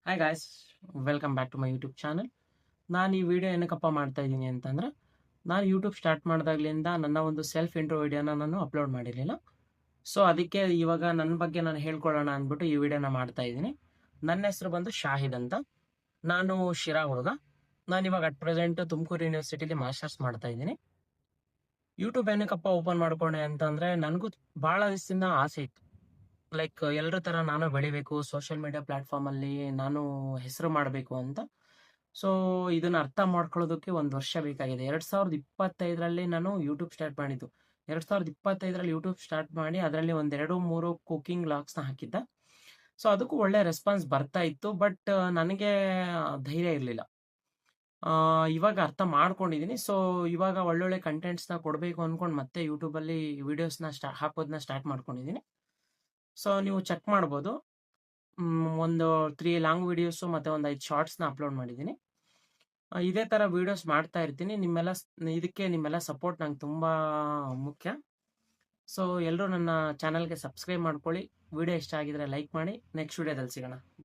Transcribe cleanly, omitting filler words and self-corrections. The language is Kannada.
Hi guys, welcome back to my YouTube channel. ನಾನು ಈ ವಿಡಿಯೋ ಏನಕ್ಕಪ್ಪ ಮಾಡ್ತಾ ಇದ್ದೀನಿ ಅಂತಂದ್ರೆ, ನಾನು ಯೂಟ್ಯೂಬ್ ಸ್ಟಾರ್ಟ್ ಮಾಡಿದಾಗಲಿಂದ ನನ್ನ ಒಂದು ಸೆಲ್ಫ್ ಇಂಟ್ರೋ ವಿಡಿಯೋನ ನಾನು ಅಪ್ಲೋಡ್ ಮಾಡಿರಲಿಲ್ಲ. ಸೊ ಅದಕ್ಕೆ ಇವಾಗ ನನ್ನ ಬಗ್ಗೆ ನಾನು ಹೇಳ್ಕೊಳ್ಳೋಣ ಅಂದ್ಬಿಟ್ಟು ಈ ವಿಡಿಯೋನ ಮಾಡ್ತಾ ಇದ್ದೀನಿ. ನನ್ನ ಹೆಸರು ಬಂದು ಶಾಹಿದ್ ಅಂತ. ನಾನು ಶಿರಾ ಹುಡುಗ. ನಾನು ಇವಾಗ ಅಟ್ ಪ್ರೆಸೆಂಟ್ ತುಮಕೂರು ಯೂನಿವರ್ಸಿಟಿಲಿ ಮಾಸ್ಟರ್ಸ್ ಮಾಡ್ತಾ ಇದ್ದೀನಿ. ಯೂಟ್ಯೂಬ್ ಏನಕ್ಕಪ್ಪ ಓಪನ್ ಮಾಡ್ಕೊಂಡೆ ಅಂತಂದ್ರೆ, ನನಗೂ ಭಾಳ ದಿವಸದಿಂದ ಆಸೆ ಇತ್ತು. ಲೈಕ್ ಎಲ್ಲರ ಥರ ನಾನು ಬೆಳಿಬೇಕು, ಸೋಷಿಯಲ್ ಮೀಡಿಯಾ ಪ್ಲಾಟ್ಫಾರ್ಮಲ್ಲಿ ನಾನು ಹೆಸರು ಮಾಡಬೇಕು ಅಂತ. ಸೊ ಇದನ್ನ ಅರ್ಥ ಮಾಡ್ಕೊಳ್ಳೋದಕ್ಕೆ 1 ವರ್ಷ ಬೇಕಾಗಿದೆ. 2025ರಲ್ಲಿ ನಾನು ಯೂಟ್ಯೂಬ್ ಸ್ಟಾರ್ಟ್ ಮಾಡಿದ್ದು. 2025ರಲ್ಲಿ ಯೂಟ್ಯೂಬ್ ಸ್ಟಾರ್ಟ್ ಮಾಡಿ ಅದರಲ್ಲಿ ಒಂದು 2-3 ಕುಕಿಂಗ್ ವ್ಲಾಗ್ಸ್‌ನ ಹಾಕಿದ್ದೆ. ಸೊ ಅದಕ್ಕೂ ಒಳ್ಳೆ ರೆಸ್ಪಾನ್ಸ್ ಬರ್ತಾ ಇತ್ತು. ಬಟ್ ನನಗೆ ಧೈರ್ಯ ಇರಲಿಲ್ಲ. ಇವಾಗ ಅರ್ಥ ಮಾಡ್ಕೊಂಡಿದ್ದೀನಿ. ಸೊ ಇವಾಗ ಒಳ್ಳೊಳ್ಳೆ ಕಂಟೆಂಟ್ಸ್‌ನ ಕೊಡಬೇಕು ಅನ್ಕೊಂಡು ಮತ್ತೆ ಯೂಟ್ಯೂಬಲ್ಲಿ ವಿಡಿಯೋಸ್‌ನ ಹಾಕೋದನ್ನ ಸ್ಟಾರ್ಟ್ ಮಾಡ್ಕೊಂಡಿದ್ದೀನಿ. ಸೊ ನೀವು ಚೆಕ್ ಮಾಡ್ಬೋದು. ಒಂದು 3 ಲಾಂಗ್ ವಿಡಿಯೋಸು ಮತ್ತೆ ಒಂದು 5 ಶಾರ್ಟ್ಸ್‌ನ ಅಪ್ಲೋಡ್ ಮಾಡಿದ್ದೀನಿ. ಇದೇ ಥರ ವಿಡಿಯೋಸ್ ಮಾಡ್ತಾ ಇರ್ತೀನಿ. ಇದಕ್ಕೆ ನಿಮ್ಮೆಲ್ಲ ಸಪೋರ್ಟ್ ನಂಗೆ ತುಂಬಾ ಮುಖ್ಯ. ಸೊ ಎಲ್ಲರೂ ನನ್ನ ಚಾನಲ್‌ಗೆ ಸಬ್ಸ್ಕ್ರೈಬ್ ಮಾಡ್ಕೊಳ್ಳಿ. ವಿಡಿಯೋ ಇಷ್ಟ ಆಗಿದ್ರೆ ಲೈಕ್ ಮಾಡಿ. ನೆಕ್ಸ್ಟ್ ವಿಡಿಯೋದಲ್ಲಿ ಸಿಗೋಣ.